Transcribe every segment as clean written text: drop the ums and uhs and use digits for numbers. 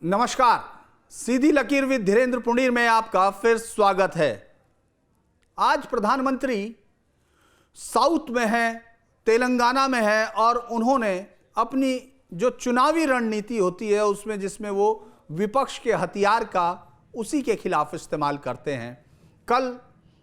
नमस्कार, सीधी लकीर विद धीरेन्द्र पुंडीर में आपका फिर स्वागत है। आज प्रधानमंत्री साउथ में है, तेलंगाना में है और उन्होंने अपनी जो चुनावी रणनीति होती है उसमें जिसमें वो विपक्ष के हथियार का उसी के खिलाफ इस्तेमाल करते हैं। कल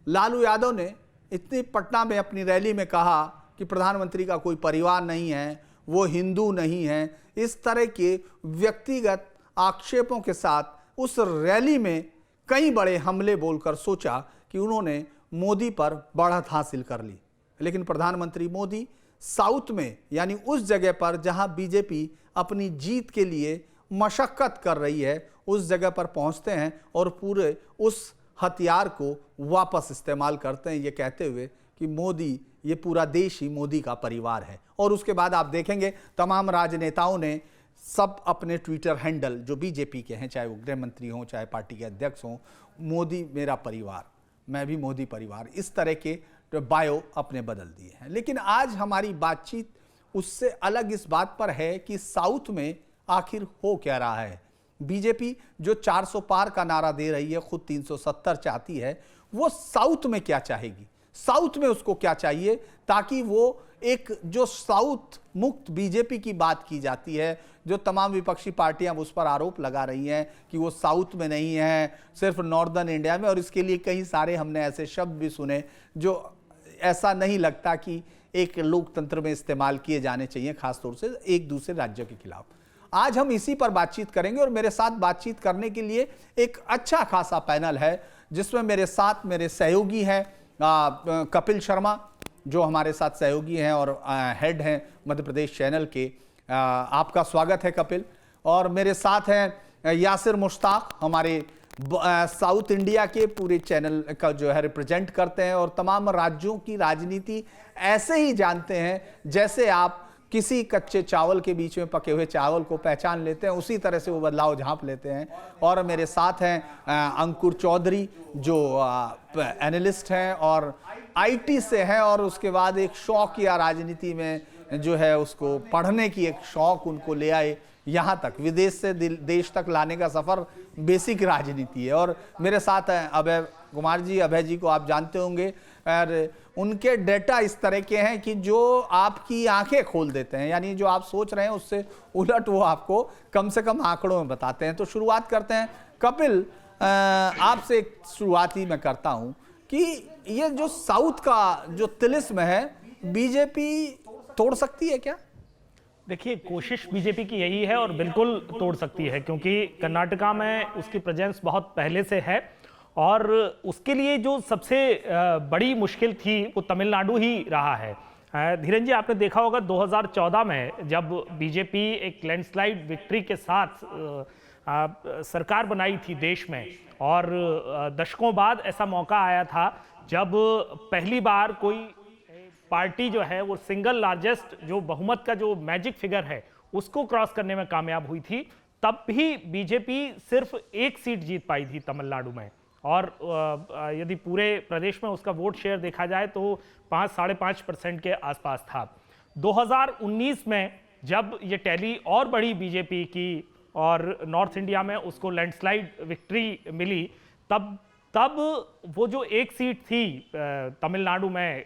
लालू यादव ने इतनी पटना में अपनी रैली में कहा कि प्रधानमंत्री का कोई परिवार नहीं है, वो हिंदू नहीं है। इस तरह के व्यक्तिगत आक्षेपों के साथ उस रैली में कई बड़े हमले बोलकर सोचा कि उन्होंने मोदी पर बढ़त हासिल कर ली। लेकिन प्रधानमंत्री मोदी साउथ में यानी उस जगह पर जहां बीजेपी अपनी जीत के लिए मशक्कत कर रही है उस जगह पर पहुंचते हैं और पूरे उस हथियार को वापस इस्तेमाल करते हैं, ये कहते हुए कि मोदी, ये पूरा देश ही मोदी का परिवार है। और उसके बाद आप देखेंगे तमाम राजनेताओं ने सब अपने ट्विटर हैंडल जो बीजेपी के हैं, चाहे वो गृह मंत्री हों, चाहे पार्टी के अध्यक्ष हों, मोदी मेरा परिवार, मैं भी मोदी परिवार, इस तरह के बायो अपने बदल दिए हैं। लेकिन आज हमारी बातचीत उससे अलग इस बात पर है कि साउथ में आखिर हो क्या रहा है। बीजेपी जो 400 पार का नारा दे रही है, खुद 370 चाहती है, वो साउथ में क्या चाहेगी, साउथ में उसको क्या चाहिए ताकि वो एक जो साउथ मुक्त बीजेपी की बात की जाती है, जो तमाम विपक्षी पार्टियां उस पर आरोप लगा रही हैं कि वो साउथ में नहीं है, सिर्फ नॉर्दर्न इंडिया में, और इसके लिए कई सारे हमने ऐसे शब्द भी सुने जो ऐसा नहीं लगता कि एक लोकतंत्र में इस्तेमाल किए जाने चाहिए, खासतौर से एक दूसरे राज्यों के खिलाफ। आज हम इसी पर बातचीत करेंगे और मेरे साथ बातचीत करने के लिए एक अच्छा खासा पैनल है जिसमें मेरे साथ मेरे सहयोगी हैं कपिल शर्मा जो हमारे साथ सहयोगी हैं और हेड हैं मध्य प्रदेश चैनल के। आपका स्वागत है कपिल। और मेरे साथ हैं यासिर मुश्ताक, हमारे साउथ इंडिया के पूरे चैनल का जो है रिप्रेजेंट करते हैं और तमाम राज्यों की राजनीति ऐसे ही जानते हैं जैसे आप किसी कच्चे चावल के बीच में पके हुए चावल को पहचान लेते हैं, उसी तरह से वो बदलाव झांप लेते हैं। और मेरे साथ हैं अंकुर चौधरी जो एनालिस्ट हैं और आईटी से हैं और उसके बाद एक शौक या राजनीति में जो है उसको पढ़ने की एक शौक उनको ले आए यहाँ तक, विदेश से देश तक लाने का सफ़र बेसिक राजनीति है। और मेरे साथ हैं अभय कुमार जी। अभय जी को आप जानते होंगे और उनके डेटा इस तरह के हैं कि जो आपकी आंखें खोल देते हैं, यानी जो आप सोच रहे हैं उससे उलट वो आपको कम से कम आंकड़ों में बताते हैं। तो शुरुआत करते हैं कपिल, आपसे एक शुरुआत ही मैं करता हूं कि ये जो साउथ का जो तिलिस्म है बीजेपी तोड़ सकती है क्या? देखिए, कोशिश बीजेपी की यही है और बिल्कुल तोड़ सकती है, क्योंकि कर्नाटका में उसकी प्रेजेंस बहुत पहले से है और उसके लिए जो सबसे बड़ी मुश्किल थी वो तमिलनाडु ही रहा है। धीरेन्द्र जी, आपने देखा होगा 2014 में जब बीजेपी एक लैंडस्लाइड विक्ट्री के साथ सरकार बनाई थी देश में, और दशकों बाद ऐसा मौका आया था जब पहली बार कोई पार्टी जो है वो सिंगल लार्जेस्ट जो बहुमत का जो मैजिक फिगर है उसको क्रॉस करने में कामयाब हुई थी। तब भी बीजेपी सिर्फ एक सीट जीत पाई थी तमिलनाडु में, और यदि पूरे प्रदेश में उसका वोट शेयर देखा जाए तो 5-5.5% के आसपास था। 2019 में जब ये टैली और बड़ी बीजेपी की और नॉर्थ इंडिया में उसको लैंडस्लाइड विक्ट्री मिली, तब वो जो एक सीट थी तमिलनाडु में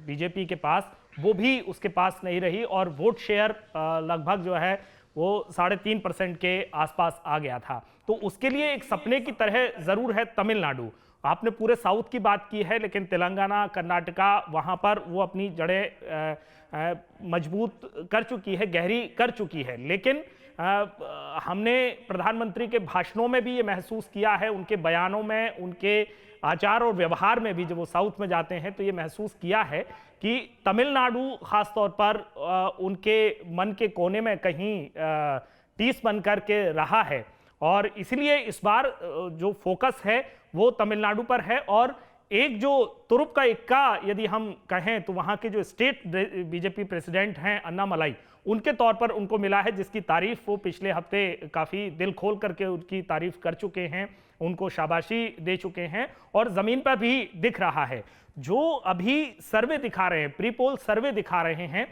बीजेपी के पास, वो भी उसके पास नहीं रही और वोट शेयर लगभग जो है वो 3.5% के आसपास आ गया था। तो उसके लिए एक सपने की तरह ज़रूर है तमिलनाडु। आपने पूरे साउथ की बात की है, लेकिन तेलंगाना, कर्नाटका, वहाँ पर वो अपनी जड़ें मजबूत कर चुकी है, गहरी कर चुकी है। लेकिन हमने प्रधानमंत्री के भाषणों में भी ये महसूस किया है, उनके बयानों में, उनके आचार और व्यवहार में भी, जब वो साउथ में जाते हैं तो ये महसूस किया है कि तमिलनाडु खास तौर पर उनके मन के कोने में कहीं टीस बन करके रहा है, और इसलिए इस बार जो फोकस है वो तमिलनाडु पर है। और एक जो तुरुप का इक्का यदि हम कहें तो वहाँ के जो स्टेट बीजेपी प्रेसिडेंट हैं अन्नामलाई, उनके तौर पर उनको मिला है, जिसकी तारीफ वो पिछले हफ्ते काफ़ी दिल खोल करके उनकी तारीफ कर चुके हैं, उनको शाबाशी दे चुके हैं और ज़मीन पर भी दिख रहा है। जो अभी सर्वे दिखा रहे हैं, प्री पोल सर्वे दिखा रहे हैं,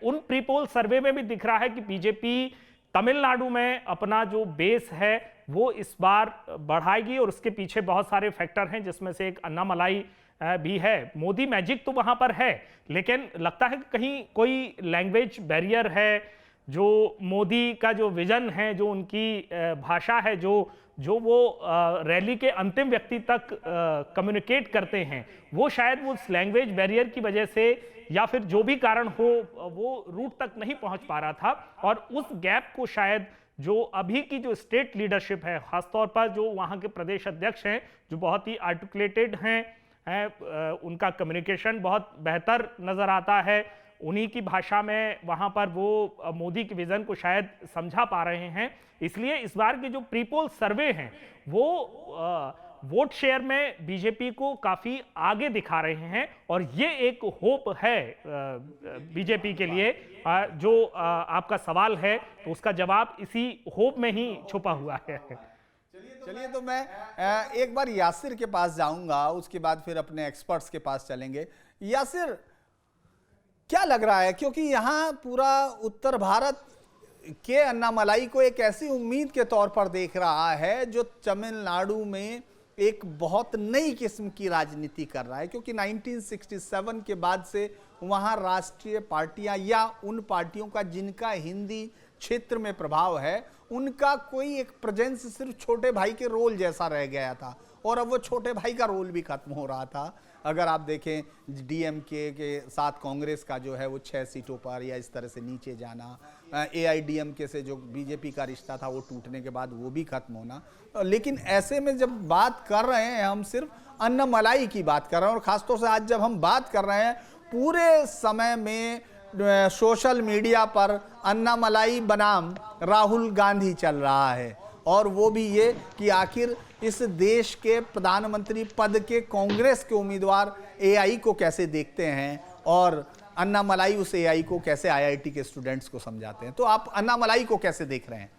उन प्री पोल सर्वे में भी दिख रहा है कि बीजेपी तमिलनाडु में अपना जो बेस है वो इस बार बढ़ाएगी, और उसके पीछे बहुत सारे फैक्टर हैं, जिसमें से एक अन्नामलाई भी है। मोदी मैजिक तो वहां पर है, लेकिन लगता है कि कहीं कोई लैंग्वेज बैरियर है। जो मोदी का जो विजन है, जो उनकी भाषा है, जो वो रैली के अंतिम व्यक्ति तक कम्युनिकेट करते हैं, वो शायद उस लैंग्वेज बैरियर की वजह से या फिर जो भी कारण हो, वो रूट तक नहीं पहुंच पा रहा था। और उस गैप को शायद जो अभी की जो स्टेट लीडरशिप है, खासतौर पर जो वहाँ के प्रदेश अध्यक्ष हैं, जो बहुत ही आर्टिकुलेटेड हैं, उनका कम्युनिकेशन बहुत बेहतर नज़र आता है, उन्हीं की भाषा में वहाँ पर वो मोदी के विजन को शायद समझा पा रहे हैं। इसलिए इस बार के जो प्रीपोल सर्वे हैं वो वोट शेयर में बीजेपी को काफ़ी आगे दिखा रहे हैं, और ये एक होप है बीजेपी के लिए। जो आपका सवाल है तो उसका जवाब इसी होप में ही छुपा हुआ है। चलिए, तो मैं एक बार यासिर के पास जाऊंगा, उसके बाद फिर अपने एक्सपर्ट्स के पास चलेंगे। यासिर, क्या लग रहा है, क्योंकि यहाँ पूरा उत्तर भारत के अन्नामलाई को एक ऐसी उम्मीद के तौर पर देख रहा है जो तमिलनाडु में एक बहुत नई किस्म की राजनीति कर रहा है, क्योंकि 1967 के बाद से वहाँ राष्ट्रीय पार्टियां या उन पार्टियों का जिनका हिंदी क्षेत्र में प्रभाव है, उनका कोई एक प्रेजेंस सिर्फ छोटे भाई के रोल जैसा रह गया था, और अब वो छोटे भाई का रोल भी खत्म हो रहा था। अगर आप देखें डीएमके के साथ कांग्रेस का जो है वो 6 सीटों पर या इस तरह से नीचे जाना, एआईडीएमके से जो बीजेपी का रिश्ता था वो टूटने के बाद वो भी खत्म होना। लेकिन ऐसे में जब बात कर रहे हैं, हम सिर्फ अन्नामलाई की बात कर रहे हैं, और ख़ासतौर से आज जब हम बात कर रहे हैं, पूरे समय में सोशल मीडिया पर अन्नामलाई बनाम राहुल गांधी चल रहा है, और वो भी ये कि आखिर इस देश के प्रधानमंत्री पद के कांग्रेस के उम्मीदवार एआई को कैसे देखते हैं, और अन्नामलाई उस एआई को कैसे आईआईटी के स्टूडेंट्स को समझाते हैं। तो आप अन्नामलाई को कैसे देख रहे हैं?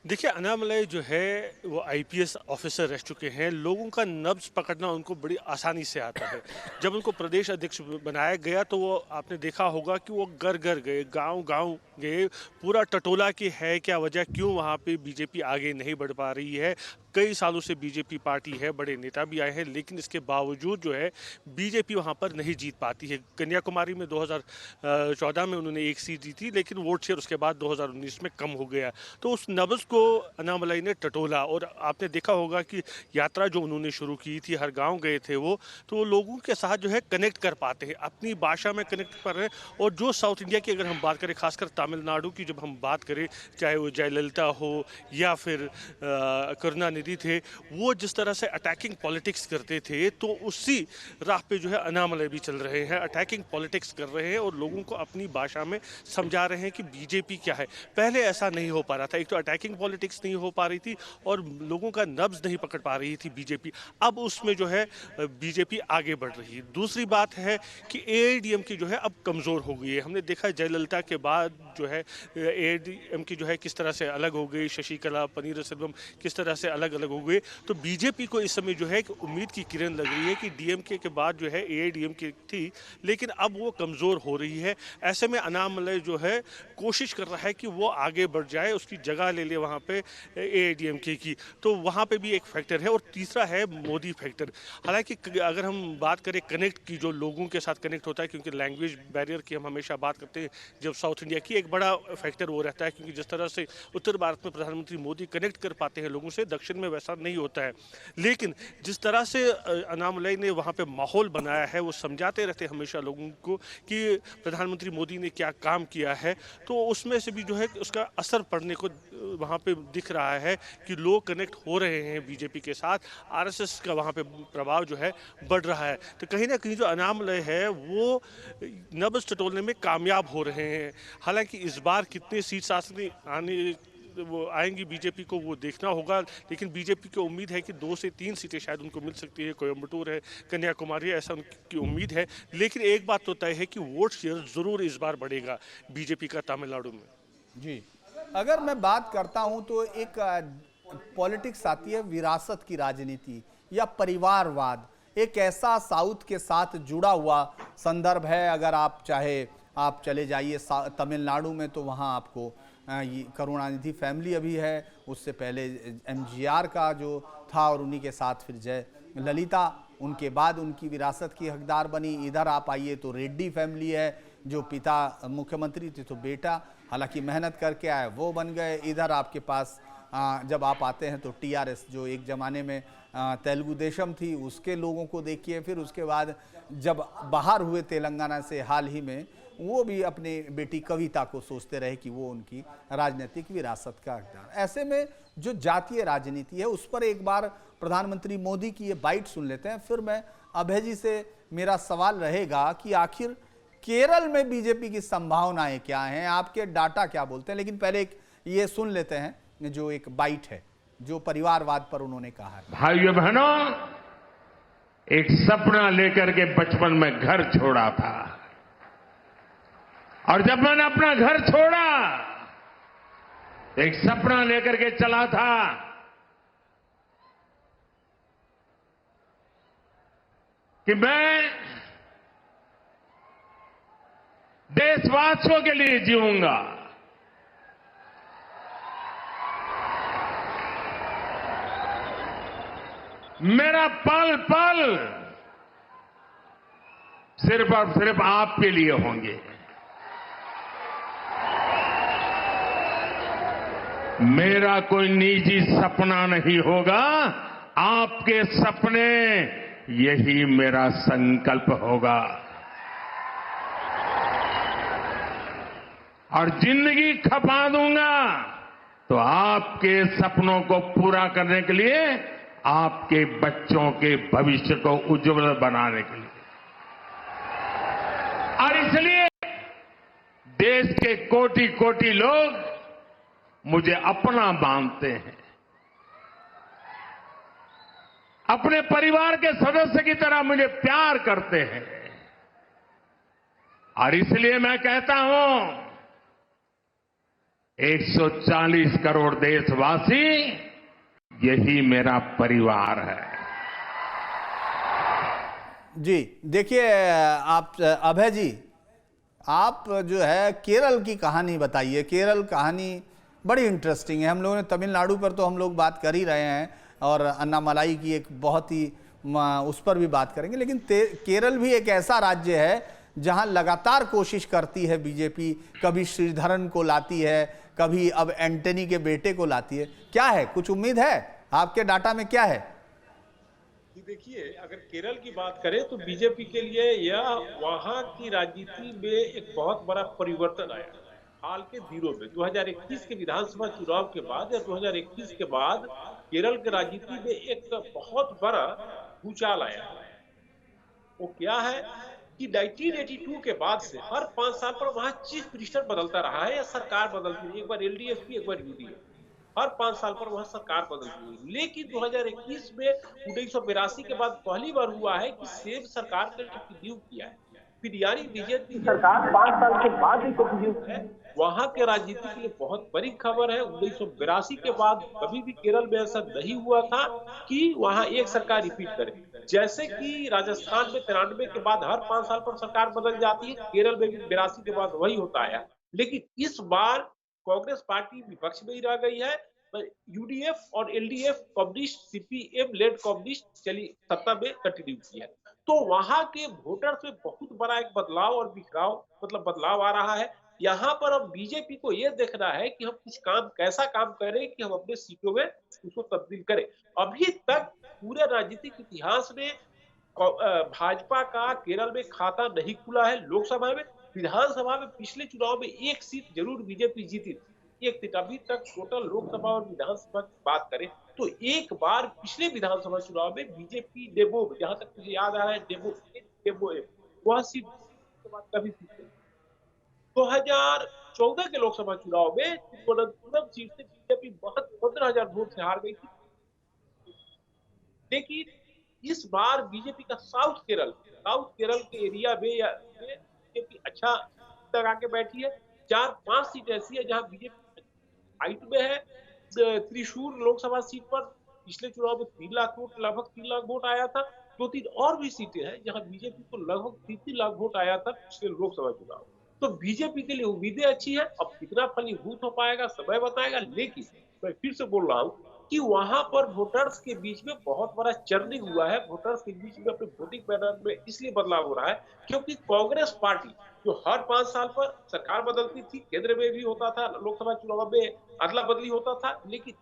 देखिए, अन्नामलाई जो है वो आईपीएस ऑफिसर रह चुके हैं। लोगों का नब्ज पकड़ना उनको बड़ी आसानी से आता है। जब उनको प्रदेश अध्यक्ष बनाया गया तो वो आपने देखा होगा कि वो घर घर गए, गांव गांव गए, पूरा टटोला कि है क्या वजह, क्यों वहाँ पे बीजेपी आगे नहीं बढ़ पा रही है। कई सालों से बीजेपी पार्टी है, बड़े नेता भी आए हैं, लेकिन इसके बावजूद जो है बीजेपी वहाँ पर नहीं जीत पाती है। कन्याकुमारी में 2014 में उन्होंने 1 सीट जीती, लेकिन वोट शेयर उसके बाद 2019 में कम हो गया। तो उस नब्ज को अन्नामलाई ने टटोला, और आपने देखा होगा कि यात्रा जो उन्होंने शुरू की थी, हर गाँव गए थे वो, तो वो लोगों के साथ जो है कनेक्ट कर पाते हैं, अपनी भाषा में कनेक्ट कर रहे हैं। और जो साउथ इंडिया की अगर हम बात करें, खासकर तमिलनाडु की जब हम बात करें, चाहे वो जयललिता हो या फिर करुणानिधि थे, वो जिस तरह से अटैकिंग पॉलिटिक्स करते थे, तो उसी राह पे जो है अन्नामलाई भी चल रहे हैं, अटैकिंग पॉलिटिक्स कर रहे हैं और लोगों को अपनी भाषा में समझा रहे हैं कि बीजेपी क्या है। पहले ऐसा नहीं हो पा रहा था, एक तो अटैकिंग पॉलिटिक्स नहीं हो पा रही थी और लोगों का नब्ज नहीं पकड़ पा रही थी बीजेपी। अब उसमें जो है बीजेपी आगे बढ़ रही है। दूसरी बात है कि एआईडीएमके जो है अब कमज़ोर हो गई है। हमने देखा जयललिता के बाद जो है एआईडीएमके जो है किस तरह से अलग हो गई, शशिकला, पनीरसेल्वम किस तरह से अलग अलग हो गए। तो बीजेपी को इस समय जो है कि उम्मीद की किरण लग रही है कि डीएमके के बाद जो है एआईडीएमके थी, लेकिन अब वो कमज़ोर हो रही है। ऐसे में अन्नामलाई जो है कोशिश कर रहा है कि वो आगे बढ़ जाए, उसकी जगह ले ले वहाँ पे एआईडीएमके की। तो वहाँ पे भी एक फैक्टर है। और तीसरा है मोदी फैक्टर। हालांकि अगर हम बात करें कनेक्ट की, जो लोगों के साथ कनेक्ट होता है, क्योंकि लैंग्वेज बैरियर की हम हमेशा बात करते हैं जब साउथ इंडिया की, एक बड़ा फैक्टर वो रहता है, क्योंकि जिस तरह से उत्तर भारत में प्रधानमंत्री मोदी कनेक्ट कर पाते हैं लोगों से, दक्षिण में वैसा नहीं होता है। लेकिन जिस तरह से अन्नामलाई ने वहाँ पे माहौल बनाया है, वो समझाते रहते हैं हमेशा लोगों को कि प्रधानमंत्री मोदी ने क्या काम किया है, तो उसमें से भी जो है उसका असर पड़ने को वहाँ पे दिख रहा है कि लोग कनेक्ट हो रहे हैं बीजेपी के साथ। आरएसएस का वहाँ पे प्रभाव जो है बढ़ रहा है। तो कहीं ना कहीं जो अन्नामलाई है वो नब्ज टटोलने में कामयाब हो रहे हैं। हालांकि इस बार कितने सीट आने वो आएंगी बीजेपी को वो देखना होगा, लेकिन बीजेपी को उम्मीद है कि 2 से 3 सीटें शायद उनको मिल सकती है। कोयम्बटूर है, कन्याकुमारी, ऐसा उनकी उम्मीद है। लेकिन एक बात तो तय है कि वोट शेयर ज़रूर इस बार बढ़ेगा बीजेपी का तमिलनाडु में। जी, अगर मैं बात करता हूं तो एक पॉलिटिक्स आती है विरासत की राजनीति या परिवारवाद। एक ऐसा साउथ के साथ जुड़ा हुआ संदर्भ है। अगर आप चाहे आप चले जाइए तमिलनाडु में, तो वहाँ आपको ये करुणानिधि फैमिली अभी है, उससे पहले एमजीआर का जो था और उन्हीं के साथ फिर जय ललिता, उनके बाद उनकी विरासत की हकदार बनी। इधर आप आइए तो रेड्डी फैमिली है, जो पिता मुख्यमंत्री थे तो बेटा हालांकि मेहनत करके आए वो बन गए। इधर आपके पास जब आप आते हैं तो टीआरएस, जो एक ज़माने में तेलुगु देशम थी, उसके लोगों को देखिए। फिर उसके बाद जब बाहर हुए तेलंगाना से हाल ही में, वो भी अपनी बेटी कविता को सोचते रहे कि वो उनकी राजनीतिक विरासत का हकदार। ऐसे में जो जातीय राजनीति है उस पर एक बार प्रधानमंत्री मोदी की ये बाइट सुन लेते हैं, फिर मैं अभय जी से मेरा सवाल रहेगा कि आखिर केरल में बीजेपी की संभावनाएं क्या हैं, आपके डाटा क्या बोलते हैं। लेकिन पहले एक ये सुन लेते हैं जो एक बाइट है जो परिवारवाद पर उन्होंने कहा है। भाइयों बहनों, एक सपना लेकर के बचपन में घर छोड़ा था, और जब मैंने अपना घर छोड़ा तो एक सपना लेकर के चला था कि मैं देशवासियों के लिए जीऊंगा। मेरा पल पल सिर्फ और सिर्फ आपके लिए होंगे। मेरा कोई निजी सपना नहीं होगा, आपके सपने, यही मेरा संकल्प होगा। और जिंदगी खपा दूंगा तो आपके सपनों को पूरा करने के लिए, आपके बच्चों के भविष्य को उज्जवल बनाने के लिए। और इसलिए देश के कोटि कोटि लोग मुझे अपना मानते हैं, अपने परिवार के सदस्य की तरह मुझे प्यार करते हैं। और इसलिए मैं कहता हूं, 140 करोड़ देशवासी, यही मेरा परिवार है। जी देखिए, आप अभय जी, आप जो है केरल की कहानी बताइए। केरल कहानी बड़ी इंटरेस्टिंग है। हम लोगों ने तमिलनाडु पर तो हम लोग बात कर ही रहे हैं, और अन्नामलाई की एक बहुत ही उस पर भी बात करेंगे, लेकिन केरल भी एक ऐसा राज्य है जहां लगातार कोशिश करती है बीजेपी। कभी श्रीधरन को लाती है, कभी अब एंटनी के बेटे को लाती है। क्या है, कुछ उम्मीद है आपके डाटा में, क्या है? देखिए, अगर केरल की बात करें तो बीजेपी के लिए यह वहां की राजनीति में एक बहुत बड़ा परिवर्तन आया हाल के दिनों में। 2021 के विधानसभा चुनाव के बाद या 2021 के बाद केरल की राजनीति में एक बहुत बड़ा भूचाल आया। वो क्या है कि 1982 के बाद से हर 5 साल पर वहां चीफ मिनिस्टर बदलता रहा है या सरकार बदलती है, एक बार एलडीएफ की, एक बार यूडीएफ। हर 5 साल पर वहां सरकार बदलती है। लेकिन 2021 में 1982 के बाद पहली बार हुआ है कि सेम सरकार ने कंटिन्यू किया है। फिर यानी बीजेपी सरकार 5 साल के बाद ही कंटिन्यू है। वहां के राजनीति के लिए बहुत बड़ी खबर है। 1982 के बाद कभी भी केरल में ऐसा नहीं हुआ था कि वहां एक सरकार रिपीट करे। जैसे कि राजस्थान में 93 के बाद हर 5 साल पर सरकार बदल जाती है, केरल में भी 82 के बाद वही होता है। लेकिन इस बार कांग्रेस पार्टी विपक्ष में ही रह गई है। यूडीएफ और LDF communist, CPM led communist चली सत्ता में कंटिन्यू किया। तो वहां के वोटर्स में बहुत बड़ा एक बदलाव और बिखराव, मतलब बदलाव आ रहा है। यहाँ पर अब बीजेपी को यह देखना है कि हम कुछ काम, कैसा काम करें कि हम अपने सीटों में उसको तब्दील करें। अभी तक पूरे राजनीतिक इतिहास में भाजपा का केरल में खाता नहीं खुला है। लोकसभा में, विधानसभा में पिछले चुनाव में एक सीट जरूर बीजेपी जीती थी, एक सीट। अभी तक टोटल लोकसभा और विधानसभा की बात करें तो एक बार पिछले विधानसभा चुनाव में बीजेपी डेबो, जहां तक मुझे याद आ रहा है, डेबो वह सीट कभी 2014 के लोकसभा चुनाव में तिरुवनंतपुरम सीट से बीजेपी 15,000 वोट से हार गई थी। लेकिन इस बार बीजेपी का साउथ केरल के एरिया में बीजेपी अच्छा लगा के बैठी है। 4-5 सीट ऐसी है जहां बीजेपी हाइट में है। त्रिशूर लोकसभा सीट पर पिछले चुनाव में 3 लाख वोट, लगभग 3 लाख वोट आया था। दो तीन और भी सीटें हैं जहां बीजेपी को लगभग 3 लाख वोट आया था पिछले लोकसभा चुनाव। तो बीजेपी के लिए उम्मीदें अच्छी है। अब कितना फलीभूत हो पाएगा समय बताएगा, लेकिन मैं फिर से बोल रहा हूं कि वहां पर वोटर्स के बीच में बहुत बड़ा चर्निंग हुआ है। वोटर्स के बीच में अपने वोटिंग पैटर्न में इसलिए बदलाव हो रहा है क्योंकि कांग्रेस पार्टी जो हर 5 साल पर सरकार बदलती थी, केंद्र में भी होता था, लोकसभा चुनाव में अदला बदली होता था, लेकिन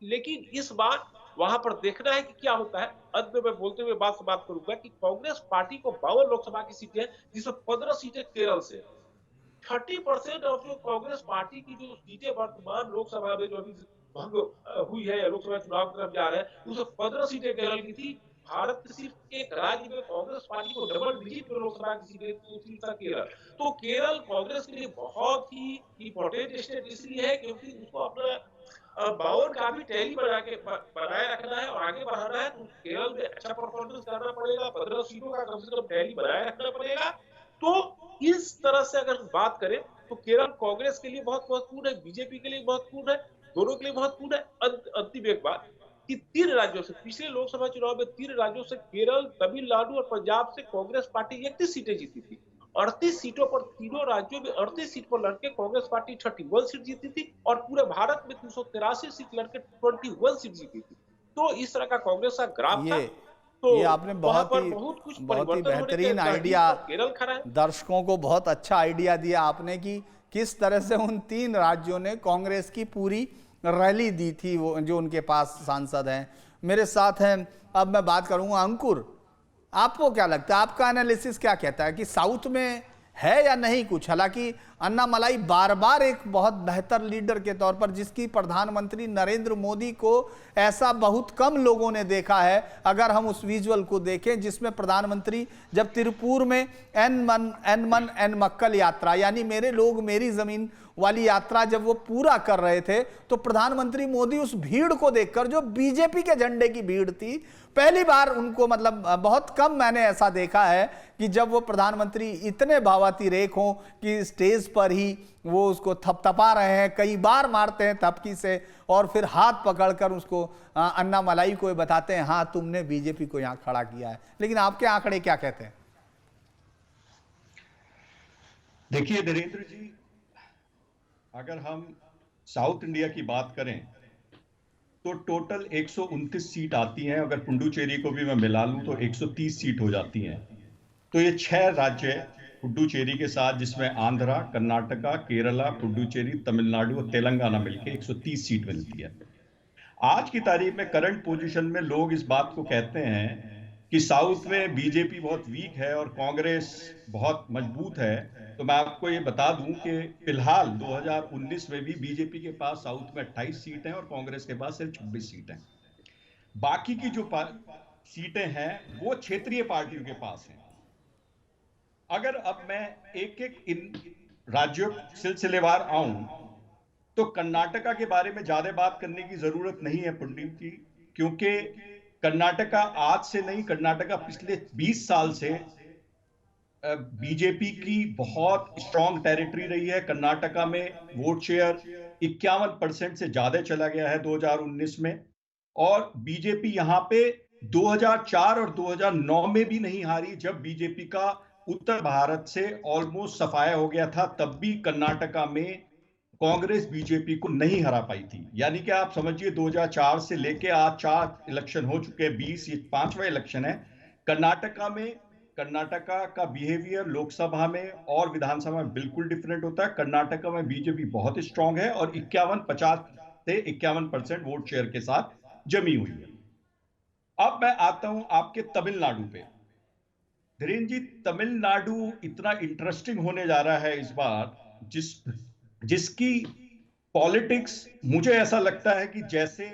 लेकिन इस बार वहां पर देखना है कि क्या होता है। अंत में मैं बोलते हुए बात समाप्त करूंगा कि कांग्रेस पार्टी को 52 लोकसभा की सीटें हैं, जिसमें 15 सीटें केरल से। 30% ऑफ जो कांग्रेस पार्टी की जो सीटें वर्तमान लोकसभा में जो अभी भंग हुई है, लोकसभा चुनाव की तरफ जा रहे हैं, उसमें 15 सीटें केरल की थी। भारत के सिर्फ एक राज्य में कांग्रेस पार्टी को डबल डिजिट में लोकसभा की सीटें थी, वो सीट था केरल। तो केरल कांग्रेस के लिए बहुत ही इंपॉर्टेंट स्टेट इसलिए है क्योंकि उसको अपना 52 का भी टैली बनाए रखना है और आगे बढ़ाना है। तो केरल में अच्छा परफॉर्मेंस करना पड़ेगा, 15 सीटों का कम से कम टैली बनाए रखना पड़ेगा। तो इस तरह से अगर बात करें तो केरल कांग्रेस के लिए बहुत महत्वपूर्ण है, बीजेपी के लिए महत्वपूर्ण है, दोनों के लिए महत्वपूर्ण है। अंतिम एक बात कि 3 राज्यों से, पिछले लोकसभा चुनाव में 3 राज्यों से केरल, तमिलनाडु और पंजाब से कांग्रेस पार्टी 31 सीटें जीती थी। 38 सीटों पर, तीनों राज्यों में 38 सीट पर लड़के कांग्रेस पार्टी 31 सीट जीती थी और पूरे भारत में 383 सीट लड़के 21 सीट जीती थी। तो इस तरह का कांग्रेस का ग्राफ था। ये तो ये आपने वहां बहुत पर ही बहुत कुछ बहुत ही परिवर्तन होने के बेहतरीन दहलीज आइडिया, पर केरल खड़ा है। दर्शकों को बहुत अच्छा आइडिया दिया आपने कि किस तरह से उन 3 राज्यों ने कांग्रेस की पूरी रैली दी थी, वो जो उनके पास सांसद हैं। मेरे साथ हैं, अब मैं बात करूंगा अंकुर, आपको क्या लगता है, आपका एनालिसिस क्या कहता है कि साउथ में है या नहीं कुछ? हालांकि अन्नामलाई बार बार एक बहुत बेहतर लीडर के तौर पर, जिसकी प्रधानमंत्री नरेंद्र मोदी को ऐसा बहुत कम लोगों ने देखा है। अगर हम उस विजुअल को देखें जिसमें प्रधानमंत्री जब तिरुपुर में एन मन एन मक्कल यात्रा, यानी मेरे लोग मेरी जमीन वाली यात्रा जब वो पूरा कर रहे थे, तो प्रधानमंत्री मोदी उस भीड़ को देखकर, जो बीजेपी के झंडे की भीड़ थी, पहली बार उनको, मतलब बहुत कम मैंने ऐसा देखा है कि जब वो प्रधानमंत्री इतने भावातिरेक हों कि स्टेज पर ही वो उसको थपथपा रहे हैं, कई बार मारते हैं थपकी से और फिर हाथ पकड़कर उसको अन्नामलाई को बताते हैं हाँ तुमने बीजेपी को यहां खड़ा किया है। लेकिन आपके आंकड़े क्या कहते हैं? देखिए धीरेन्द्र जी, अगर हम साउथ इंडिया की बात करें तो टोटल 129 सीट आती हैं। अगर पुडुचेरी को भी मैं मिला लूं तो 130 सीट हो जाती हैं। तो ये 6 राज्य पुडुचेरी के साथ, जिसमें आंध्रा, कर्नाटका, केरला, पुडुचेरी, तमिलनाडु और तेलंगाना मिलके 130 सीट मिलती है। आज की तारीख में करंट पोजीशन में लोग इस बात को कहते हैं कि साउथ में बीजेपी बहुत वीक है और कांग्रेस बहुत मजबूत है। तो मैं आपको ये बता दूं कि फिलहाल 2019 में भी बीजेपी के पास साउथ में 28 सीट हैं और कांग्रेस के पास सिर्फ 26 सीट हैं। बाकी की जो सीटें हैं वो क्षेत्रीय पार्टियों के पास हैं। अगर अब मैं एक एक इन राज्यों सिलसिलेवार आऊं तो कर्नाटका के बारे में ज्यादा बात करने की जरूरत नहीं है पंडित जी, क्योंकि कर्नाटका आज से नहीं, कर्नाटका पिछले 20 साल से बीजेपी की बहुत स्ट्रांग टेरिटरी रही है। कर्नाटका में वोट शेयर 51% से ज्यादा चला गया है 2019 में, और बीजेपी यहां पे 2004 और 2009 में भी नहीं हारी, जब बीजेपी का उत्तर भारत से ऑलमोस्ट सफाया हो गया था। तब भी कर्नाटका में कांग्रेस बीजेपी को नहीं हरा पाई थी। यानी कि आप समझिए 2004 से लेके आज 4 इलेक्शन हो चुके हैं, 20 ये 5वां इलेक्शन है। कर्नाटका में कर्नाटका का बिहेवियर लोकसभा में और विधानसभा में बिल्कुल डिफरेंट होता है। कर्नाटका में बीजेपी बहुत स्ट्रांग है और 50 से 51% वोट शेयर के साथ जमी हुई है। अब मैं आता हूं आपके तमिलनाडु पे। धीरेन्द्र जी, तमिलनाडु इतना इंटरेस्टिंग होने जा रहा है इस बार, जिसकी पॉलिटिक्स मुझे ऐसा लगता है कि जैसे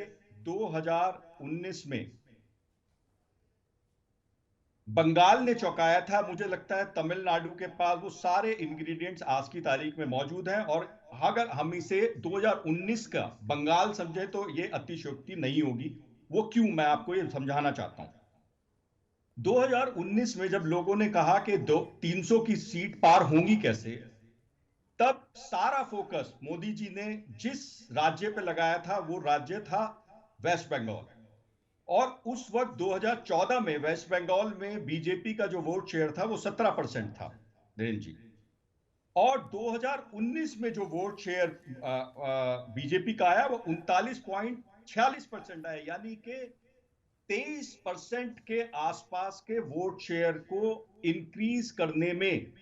2019 में बंगाल ने चौंकाया था, मुझे लगता है तमिलनाडु के पास वो सारे इंग्रेडिएंट्स आज की तारीख में मौजूद हैं। और अगर हम इसे 2019 का बंगाल समझे तो ये अतिशयोक्ति नहीं होगी। वो क्यों, मैं आपको ये समझाना चाहता हूं। 2019 में जब लोगों ने कहा कि 300 की सीट पार होंगी कैसे, तब सारा फोकस मोदी जी ने जिस राज्य पे लगाया था वो राज्य था वेस्ट बंगाल। और उस वक्त 2014 में वेस्ट बंगाल में बीजेपी का जो वोट शेयर था वो 17% था धीरेन्द्र जी, और 2019 में जो वोट शेयर बीजेपी का आया वो 39.46% आया, यानी कि 23% के आसपास के वोट शेयर को इंक्रीज करने में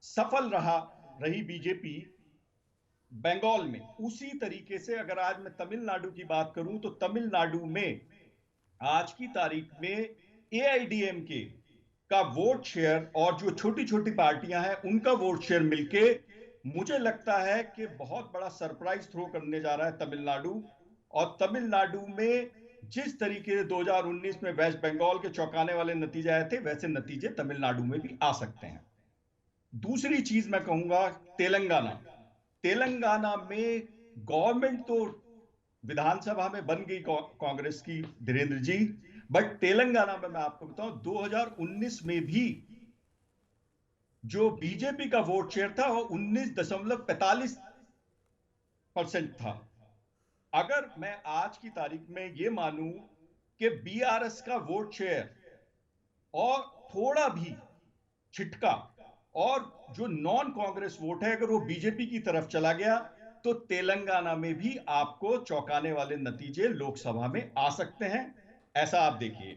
सफल रही बीजेपी बंगाल में। उसी तरीके से अगर आज मैं तमिलनाडु की बात करूं तो तमिलनाडु में आज की तारीख में एआईडीएमके का वोट शेयर और जो छोटी छोटी पार्टियां हैं उनका वोट शेयर मिलके मुझे लगता है कि बहुत बड़ा सरप्राइज थ्रो करने जा रहा है तमिलनाडु। और तमिलनाडु में जिस तरीके से 2019 में वेस्ट बंगाल के चौंकाने वाले नतीजे आए थे, वैसे नतीजे तमिलनाडु में भी आ सकते हैं। दूसरी चीज मैं कहूंगा तेलंगाना में गवर्नमेंट तो विधानसभा में बन गई कांग्रेस की धीरेन्द्र जी, बट तेलंगाना में मैं आपको बताऊं 2019 में भी जो बीजेपी का वोट शेयर था वो 19.45% था। अगर मैं आज की तारीख में ये मानूं कि बीआरएस का वोट शेयर और थोड़ा भी छिटका और जो नॉन कांग्रेस वोट है अगर वो बीजेपी की तरफ चला गया तो तेलंगाना में भी आपको चौंकाने वाले नतीजे लोकसभा में आ सकते हैं। ऐसा आप देखिए।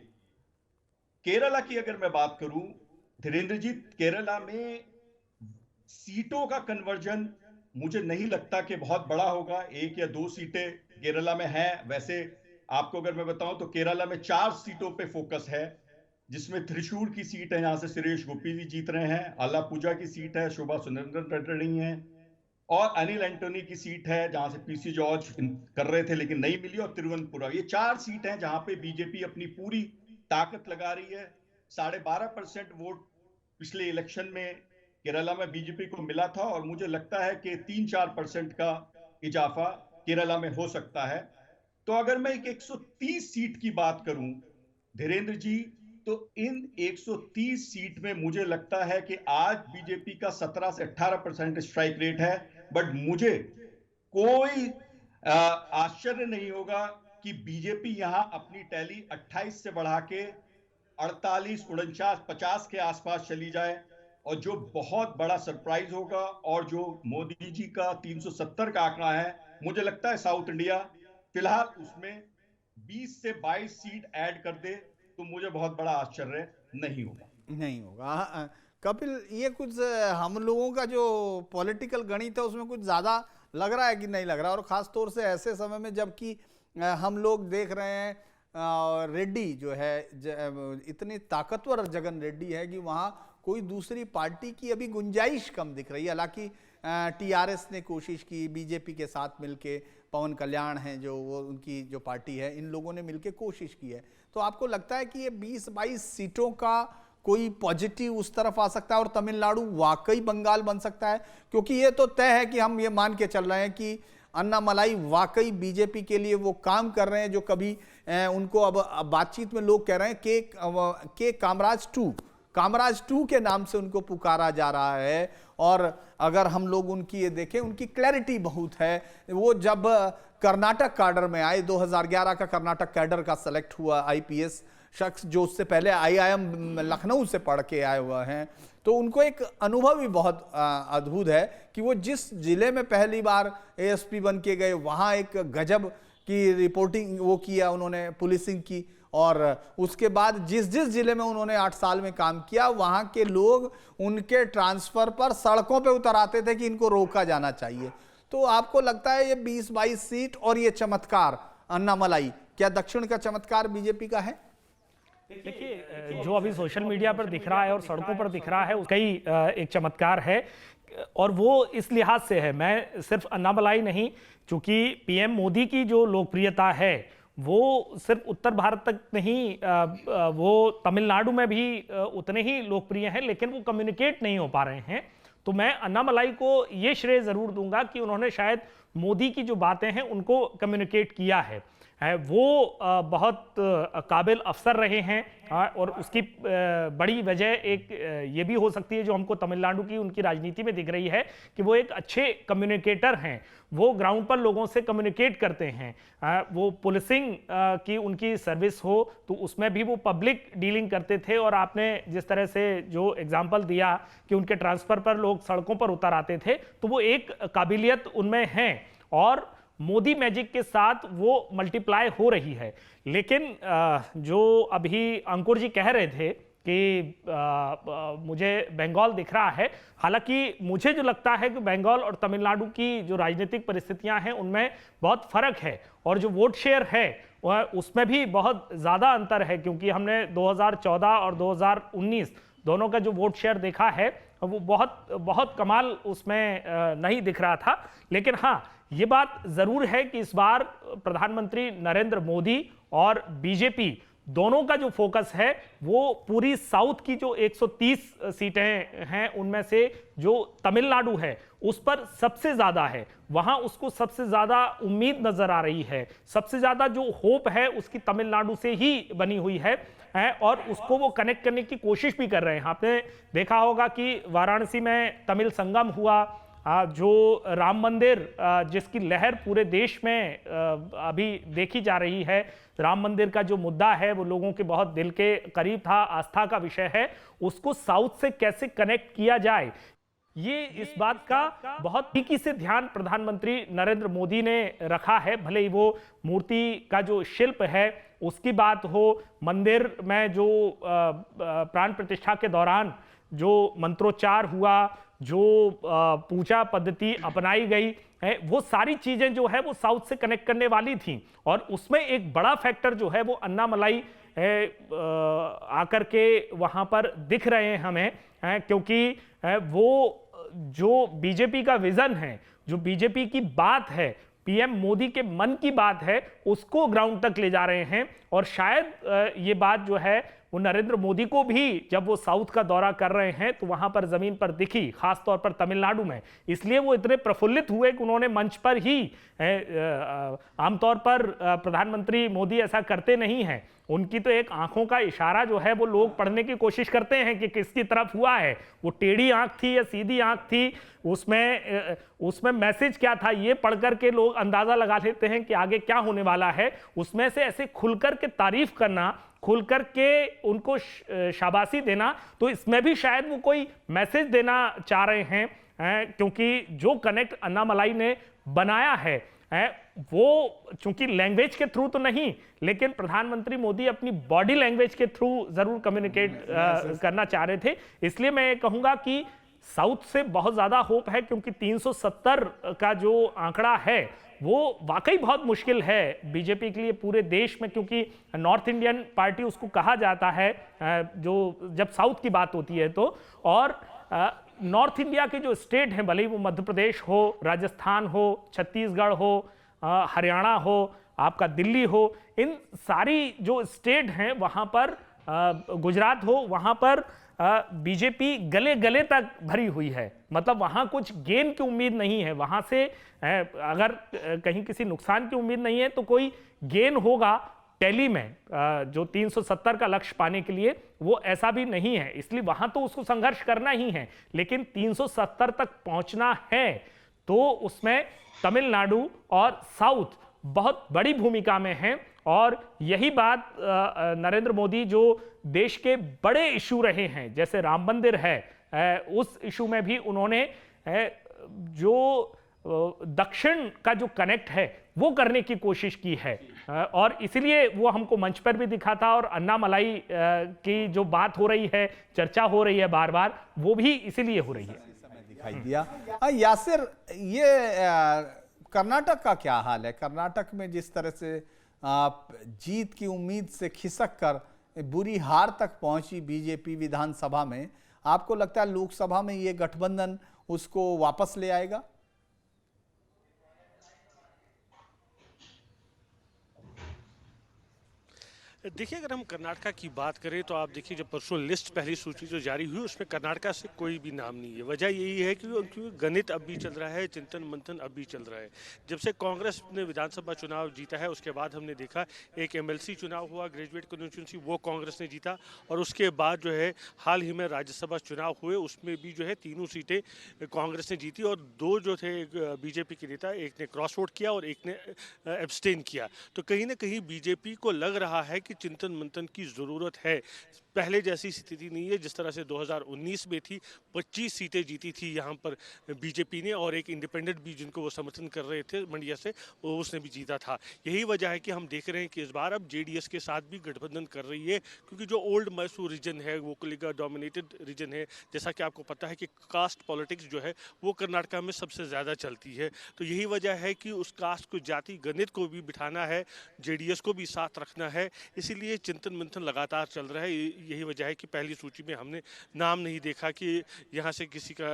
केरला की अगर मैं बात करूं धीरेन्द्र जी, केरला में सीटों का कन्वर्जन मुझे नहीं लगता कि बहुत बड़ा होगा। 1 या 2 सीटें केरला में है। वैसे आपको अगर मैं बताऊं तो केरला में 4 सीटों पे फोकस है, जिसमें त्रिशूर की सीट है, यहां से सुरेश गोपी जी जीत रहे हैं, आलापूजा की सीट है, शोभा सुरेंद्रन लड़ रही हैं, और अनिल एंटोनी की सीट है जहां से पीसी जॉर्ज कर रहे थे लेकिन नहीं मिली, और तिरुवनंतपुरम। ये 4 सीट हैं जहां पे बीजेपी अपनी पूरी ताकत लगा रही है। 12.5% वोट पिछले इलेक्शन में केरला में बीजेपी को मिला था और मुझे लगता है कि 3-4% का इजाफा केरला में हो सकता है। तो अगर मैं एक 130 सीट की बात करूं धीरेन्द्र जी, तो इन 130 सीट में मुझे लगता है कि आज बीजेपी का 17 से 18% स्ट्राइक रेट है, बट मुझे कोई आश्चर्य नहीं होगा कि बीजेपी यहां अपनी टैली 28 से बढ़ा के 48, 49, 50 के आसपास चली जाए, और जो बहुत बड़ा सरप्राइज होगा और जो मोदी जी का 370 का आंकड़ा है, मुझे लगता है साउथ इंडिया फिलहाल उसमें 20 से 22 सीट ऐड कर दे तो मुझे बहुत बड़ा आश्चर्य नहीं होगा। कपिल, ये कुछ हम लोगों का जो पॉलिटिकल गणित है उसमें कुछ ज़्यादा लग रहा है कि नहीं लग रहा, और ख़ास तौर से ऐसे समय में जबकि हम लोग देख रहे हैं रेड्डी जो है इतनी ताकतवर जगन रेड्डी है कि वहाँ कोई दूसरी पार्टी की अभी गुंजाइश कम दिख रही है। हालांकि टीआरएस ने कोशिश की, बीजेपी के साथ मिलके, पवन कल्याण है जो वो उनकी जो पार्टी है, इन लोगों ने मिलके कोशिश की है। तो आपको लगता है कि ये 20-22 सीटों का कोई पॉजिटिव उस तरफ आ सकता है और तमिलनाडु वाकई बंगाल बन सकता है? क्योंकि ये तो तय है कि हम ये मान के चल रहे हैं कि अन्नामलाई वाकई बीजेपी के लिए वो काम कर रहे हैं जो कभी उनको अब बातचीत में लोग कह रहे हैं कि कामराज 2 के नाम से उनको पुकारा जा रहा है। और अगर हम लोग उनकी ये देखें, उनकी क्लैरिटी बहुत है। वो जब कर्नाटक कैडर में आए, 2011 का कर्नाटक कैडर का सेलेक्ट हुआ आईपीएस शख्स जो उससे पहले आईआईएम लखनऊ से पढ़ के आए हुए हैं, तो उनको एक अनुभव भी बहुत अद्भुत है कि वो जिस जिले में पहली बार एएसपी बन के गए वहाँ एक गजब की रिपोर्टिंग वो किया उन्होंने, पुलिसिंग की, और उसके बाद जिस जिले में उन्होंने 8 साल में काम किया वहाँ के लोग उनके ट्रांसफर पर सड़कों पे उतर आते थे कि इनको रोका जाना चाहिए। तो आपको लगता है ये 20-22 सीट और ये चमत्कार अन्नामलाई, क्या दक्षिण का चमत्कार बीजेपी का है? देखिए, जो अभी सोशल मीडिया पर दिख रहा है और सड़कों पर दिख रहा है उसका ही एक चमत्कार है, और वो इस लिहाज से है, मैं सिर्फ अन्नामलाई नहीं, चूंकि पीएम मोदी की जो लोकप्रियता है वो सिर्फ उत्तर भारत तक नहीं, वो तमिलनाडु में भी उतने ही लोकप्रिय हैं, लेकिन वो कम्युनिकेट नहीं हो पा रहे हैं। तो मैं अन्नामलाई को ये श्रेय जरूर दूंगा कि उन्होंने शायद मोदी की जो बातें हैं उनको कम्युनिकेट किया है। वो बहुत काबिल अफसर रहे हैं। और उसकी बड़ी वजह एक ये भी हो सकती है जो हमको तमिलनाडु की उनकी राजनीति में दिख रही है कि वो एक अच्छे कम्युनिकेटर हैं। वो ग्राउंड पर लोगों से कम्युनिकेट करते हैं। वो पुलिसिंग की उनकी सर्विस हो तो उसमें भी वो पब्लिक डीलिंग करते थे। और आपने जिस तरह से जो एग्जाम्पल दिया कि उनके ट्रांसफर पर लोग सड़कों पर उतर आते थे, तो वो एक काबिलियत उनमें है और मोदी मैजिक के साथ वो मल्टीप्लाई हो रही है। लेकिन जो अभी अंकुर जी कह रहे थे कि मुझे बंगाल दिख रहा है, हालांकि मुझे जो लगता है कि बंगाल और तमिलनाडु की जो राजनीतिक परिस्थितियां हैं उनमें बहुत फर्क है और जो वोट शेयर है उसमें भी बहुत ज़्यादा अंतर है, क्योंकि हमने 2014 और 2019 दोनों का जो वोट शेयर देखा है वो बहुत कमाल उसमें नहीं दिख रहा था। लेकिन हाँ, ये बात ज़रूर है कि इस बार प्रधानमंत्री नरेंद्र मोदी और बीजेपी दोनों का जो फोकस है वो पूरी साउथ की जो 130 सीटें हैं उनमें से जो तमिलनाडु है उस पर सबसे ज़्यादा है। वहाँ उसको सबसे ज़्यादा उम्मीद नज़र आ रही है, सबसे ज़्यादा जो होप है उसकी तमिलनाडु से ही बनी हुई है और उसको वो कनेक्ट करने की कोशिश भी कर रहे हैं। आपने देखा होगा कि वाराणसी में तमिल संगम हुआ, जो राम मंदिर जिसकी लहर पूरे देश में अभी देखी जा रही है। राम मंदिर का जो मुद्दा है वो लोगों के बहुत दिल के करीब था, आस्था का विषय है। उसको साउथ से कैसे कनेक्ट किया जाए, ये इस बात का बहुत बारीकी से ध्यान प्रधानमंत्री नरेंद्र मोदी ने रखा है। भले ही वो मूर्ति का जो शिल्प है उसकी बात हो, मंदिर में जो प्राण प्रतिष्ठा के दौरान जो मंत्रोच्चार हुआ, जो पूजा पद्धति अपनाई गई है, वो सारी चीजें जो है वो साउथ से कनेक्ट करने वाली थी। और उसमें एक बड़ा फैक्टर जो है वो अन्नामलाई आकर के वहां पर दिख रहे हैं हमें, क्योंकि वो जो बीजेपी का विजन है, जो बीजेपी की बात है, पीएम मोदी के मन की बात है, उसको ग्राउंड तक ले जा रहे हैं। और शायद ये बात जो है वो नरेंद्र मोदी को भी जब वो साउथ का दौरा कर रहे हैं तो वहां पर जमीन पर दिखी, खासतौर पर तमिलनाडु में। इसलिए वो इतने प्रफुल्लित हुए कि उन्होंने मंच पर ही, आमतौर पर प्रधानमंत्री मोदी ऐसा करते नहीं हैं, उनकी तो एक आंखों का इशारा जो है वो लोग पढ़ने की कोशिश करते हैं कि किसकी तरफ हुआ है, वो टेढ़ी आंख थी या सीधी आंख थी, उसमें मैसेज क्या था, ये पढ़कर के लोग अंदाजा लगा लेते हैं कि आगे क्या होने वाला है। उसमें से ऐसे खुलकर के तारीफ करना, खुलकर के उनको शाबाशी देना, तो इसमें भी शायद वो कोई मैसेज देना चाह रहे हैं, क्योंकि जो कनेक्ट अन्नामलाई ने बनाया है वो चूंकि लैंग्वेज के थ्रू तो नहीं, लेकिन प्रधानमंत्री मोदी अपनी बॉडी लैंग्वेज के थ्रू जरूर कम्युनिकेट करना चाह रहे थे। इसलिए मैं कहूंगा कि साउथ से बहुत ज्यादा होप है, क्योंकि 370 का जो आंकड़ा है वो वाकई बहुत मुश्किल है बीजेपी के लिए पूरे देश में, क्योंकि नॉर्थ इंडियन पार्टी उसको कहा जाता है जो जब साउथ की बात होती है तो। और नॉर्थ इंडिया के जो स्टेट हैं, भले ही वो मध्य प्रदेश हो, राजस्थान हो, छत्तीसगढ़ हो, हरियाणा हो, आपका दिल्ली हो, इन सारी जो स्टेट हैं वहाँ पर, गुजरात हो, वहाँ पर बीजेपी गले गले तक भरी हुई है। मतलब वहाँ कुछ गेन की उम्मीद नहीं है, वहाँ से अगर कहीं किसी नुकसान की उम्मीद नहीं है तो कोई गेन होगा दिल्ली में जो 370 का लक्ष्य पाने के लिए, वो ऐसा भी नहीं है। इसलिए वहां तो उसको संघर्ष करना ही है, लेकिन 370 तक पहुंचना है तो उसमें तमिलनाडु और साउथ बहुत बड़ी भूमिका में हैं। और यही बात नरेंद्र मोदी जो देश के बड़े इशू रहे हैं, जैसे राम मंदिर है, उस इशू में भी उन्होंने जो दक्षिण का जो कनेक्ट है वो करने की कोशिश की है। और इसलिए वो हमको मंच पर भी दिखा था, और अन्नामलाई की जो बात हो रही है, चर्चा हो रही है बार बार, वो भी इसीलिए हो रही है। दिखाई दिया। यासिर, ये कर्नाटक का क्या हाल है? कर्नाटक में जिस तरह से जीत की उम्मीद से खिसक कर बुरी हार तक पहुंची बीजेपी विधानसभा में, आपको लगता है लोकसभा में ये गठबंधन उसको वापस ले आएगा? देखिए, अगर हम कर्नाटका की बात करें तो आप देखिए, जब परसों लिस्ट पहली सूची जो जारी हुई उसमें कर्नाटका से कोई भी नाम नहीं है। वजह यही है कि उनकी गणित अब भी चल रहा है, चिंतन मंथन अब भी चल रहा है। जब से कांग्रेस ने विधानसभा चुनाव जीता है उसके बाद हमने देखा एक एमएलसी चुनाव हुआ, ग्रेजुएट कॉन्स्टिट्यूंसी, वो कांग्रेस ने जीता। और उसके बाद जो है हाल ही में राज्यसभा चुनाव हुए, उसमें भी जो है तीनों सीटें कांग्रेस ने जीती और दो जो थे बीजेपी के नेता, एक ने क्रॉस वोट किया और एक ने एब्सटेन किया। तो कहीं ना कहीं बीजेपी को लग रहा है कि चिंतन मंथन की ज़रूरत है। पहले जैसी स्थिति नहीं है जिस तरह से 2019 में थी। 25 सीटें जीती थी यहाँ पर बीजेपी ने और एक इंडिपेंडेंट भी जिनको वो समर्थन कर रहे थे मंडिया से, वो उसने भी जीता था। यही वजह है कि हम देख रहे हैं कि इस बार अब जेडीएस के साथ भी गठबंधन कर रही है, क्योंकि जो ओल्ड मैसूर रीजन है वो कलिगा डोमिनेटेड रीजन है। जैसा कि आपको पता है कि कास्ट पॉलिटिक्स जो है वो कर्नाटका में सबसे ज़्यादा चलती है। तो यही वजह है कि उस कास्ट को, जाति गणित को भी बिठाना है, जेडीएस को भी साथ रखना है। इसीलिए चिंतन मंथन लगातार चल रहा है। यही वजह है कि पहली सूची में हमने नाम नहीं देखा कि यहाँ से किसी का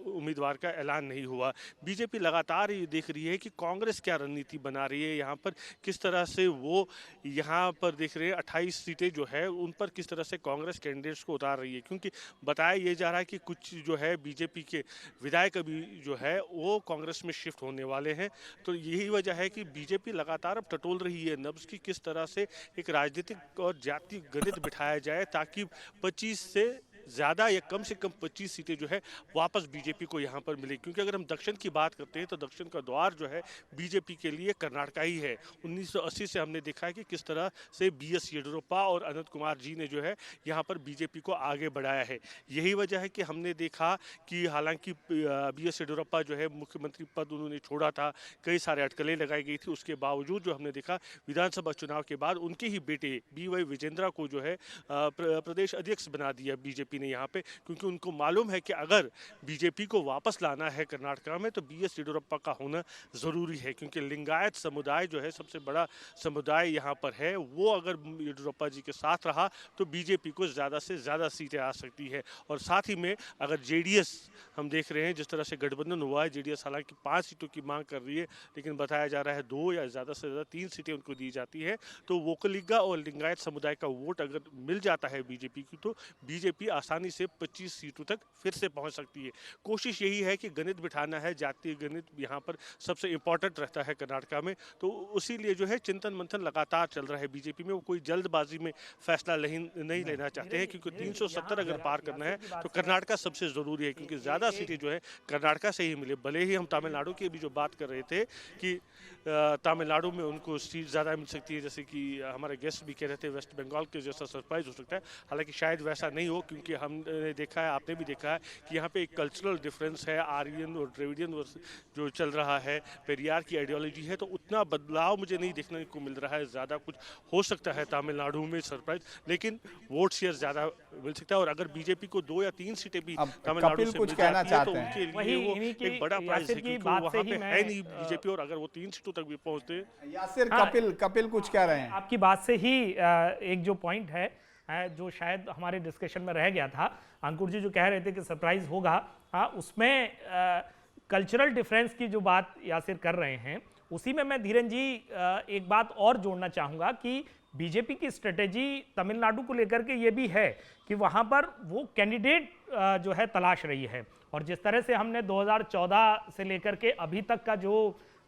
उम्मीदवार का ऐलान नहीं हुआ। बीजेपी लगातार ये देख रही है कि कांग्रेस क्या रणनीति बना रही है, यहाँ पर किस तरह से वो यहाँ पर देख रहे हैं 28 सीटें जो है उन पर किस तरह से कांग्रेस कैंडिडेट्स को उतार रही है। क्योंकि बताया ये जा रहा है कि कुछ जो है बीजेपी के विधायक अभी जो है वो कांग्रेस में शिफ्ट होने वाले हैं। तो यही वजह है कि बीजेपी लगातार अब टटोल रही है नब्ज की किस तरह से एक राजनीतिक और जाति गणित बिठाया जाए ताकि 25 से ज़्यादा या कम से कम 25 सीटें जो है वापस बीजेपी को यहाँ पर मिले। क्योंकि अगर हम दक्षिण की बात करते हैं तो दक्षिण का द्वार जो है बीजेपी के लिए कर्नाटका ही है। 1980 से हमने देखा है कि किस तरह से बीएस येडियुरप्पा और अनंत कुमार जी ने जो है यहाँ पर बीजेपी को आगे बढ़ाया है। यही वजह है कि हमने देखा कि हालांकि बीएस येडियुरप्पा जो है मुख्यमंत्री पद उन्होंने छोड़ा था, कई सारे अटकलें लगाई गई थी, उसके बावजूद जो हमने देखा विधानसभा चुनाव के बाद उनके ही बेटे BY विजेंद्रा को जो है प्रदेश अध्यक्ष बना दिया बीजेपी ने यहाँ पे, क्योंकि उनको मालूम है कि अगर बीजेपी को वापस लाना है कर्नाटका में तो BS येडियुरप्पा का होना ज़रूरी है। क्योंकि लिंगायत समुदाय जो है सबसे बड़ा समुदाय यहाँ पर है, वो अगर येडियुरप्पा जी के साथ रहा तो बीजेपी को ज़्यादा से ज़्यादा सीटें आ सकती है। और साथ ही में अगर जेडीएस हम देख रहे हैं जिस तरह से गठबंधन हुआ है, जेडीएस हालांकि 5 सीटों की मांग कर रही है लेकिन बताया जा रहा है 2 या ज़्यादा से ज़्यादा 3 सीटें उनको दी जाती है। तो वोकलिगा और लिंगायत समुदाय का वोट अगर मिल जाता है बीजेपी की तो बीजेपी आसानी से 25 सीटों तक फिर से पहुंच सकती है। कोशिश यही है कि गणित बिठाना है, जातीय गणित यहाँ पर सबसे इंपॉर्टेंट रहता है कर्नाटका में। तो उसी लिए जो है चिंतन मंथन लगातार चल रहा है बीजेपी में। वो कोई जल्दबाजी में फैसला नहीं लेना चाहते हैं, क्योंकि 370 अगर पार करना है तो कर्नाटका सबसे ज़रूरी है, क्योंकि ज़्यादा सीटें जो है कर्नाटका से ही मिले। भले ही हम तमिलनाडु की भी जो बात कर रहे थे कि तमिलनाडु में उनको सीट ज़्यादा मिल सकती है, जैसे कि हमारे गेस्ट भी कह रहे थे वेस्ट बंगाल के जैसा सरप्राइज हो सकता है। हालांकि शायद वैसा नहीं हो, क्योंकि हमने देखा है, आपने भी देखा है कि यहाँ पे एक कल्चरल डिफरेंस है, आर्यन और द्रविडियन जो चल रहा है, पेरियार की आइडियोलॉजी है। तो उतना बदलाव मुझे नहीं देखने को मिल रहा है। ज़्यादा कुछ हो सकता है तमिलनाडु में सरप्राइज, लेकिन वोट शेयर ज़्यादा मिल सकता है। और अगर बीजेपी को 2 या 3 सीटें भी तमिलनाडु से मिल जाती है तो उनके लिए वो एक बड़ा प्राइज है, क्योंकि वहाँ पे है नहीं बीजेपी। और अगर वो 3 सीटों तक भी पहुँचते यासिर, कपिल कुछ कह रहे हैं। आपकी बात से ही एक जो पॉइंट है जो शायद हमारे डिस्कशन में रह गया था, अंकुर जी जो कह रहे थे कि सरप्राइज होगा, उसमें कल्चरल डिफरेंस की जो बात यासिर कर रहे हैं, उसी में मैं धीरेन जी एक बात और जोड़ना चाहूँगा कि बीजेपी की स्ट्रेटेजी तमिलनाडु को लेकर के ये भी है कि वहाँ पर वो कैंडिडेट जो है तलाश रही है। और जिस तरह से हमने 2014 से लेकर के अभी तक का जो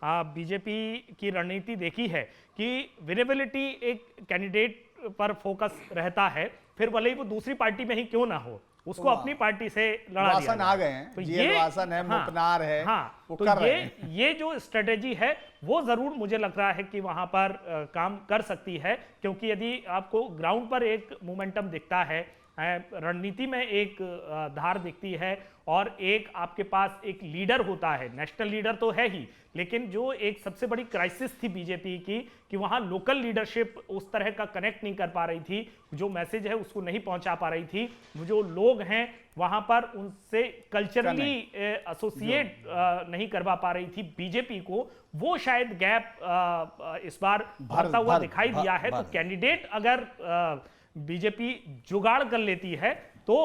बीजेपी की रणनीति देखी है कि विनेबिलिटी एक कैंडिडेट पर फोकस रहता है, फिर भले ही वो दूसरी पार्टी में ही क्यों ना हो, उसको अपनी पार्टी से लड़ा दिया। आ गए हैं, तो ये वासन है, मुपनार है, वो तो ये जो स्ट्रेटेजी है वो जरूर मुझे लग रहा है कि वहां पर काम कर सकती है। क्योंकि यदि आपको ग्राउंड पर एक मोमेंटम दिखता है, रणनीति में एक धार दिखती है और एक आपके पास एक लीडर होता है, नेशनल लीडर तो है ही, लेकिन जो एक सबसे बड़ी क्राइसिस थी बीजेपी की कि वहां लोकल लीडरशिप उस तरह का कनेक्ट नहीं कर पा रही थी, जो मैसेज है उसको नहीं पहुंचा पा रही थी, जो लोग हैं वहां पर उनसे कल्चरली एसोसिएट नहीं करवा पा रही थी बीजेपी को। वो शायद गैप इस बार भरता हुआ दिखाई दिया है। तो कैंडिडेट अगर बीजेपी जुगाड़ कर लेती है तो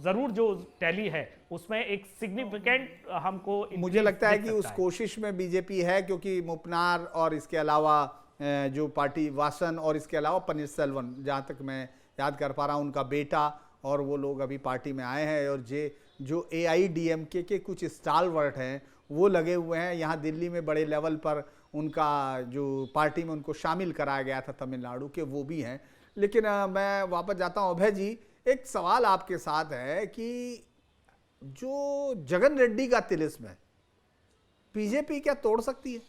जरूर जो टैली है उसमें एक सिग्निफिकेंट हमको मुझे लगता है कि उस कोशिश में बीजेपी है, क्योंकि मुपनार और इसके अलावा जो पार्टी वासन और इसके अलावा पनीरसेल्वम, जहाँ तक मैं याद कर पा रहा हूँ, उनका बेटा, और वो लोग अभी पार्टी में आए हैं। और जो AIDMK के कुछ स्टालवर्ट हैं वो लगे हुए हैं। यहाँ दिल्ली में बड़े लेवल पर उनका जो पार्टी में उनको शामिल कराया गया था तमिलनाडु के, वो भी हैं। लेकिन मैं वापस जाता हूँ। अभय जी, एक सवाल आपके साथ है कि जो जगन रेड्डी का तिलिस्म है, बीजेपी क्या तोड़ सकती है?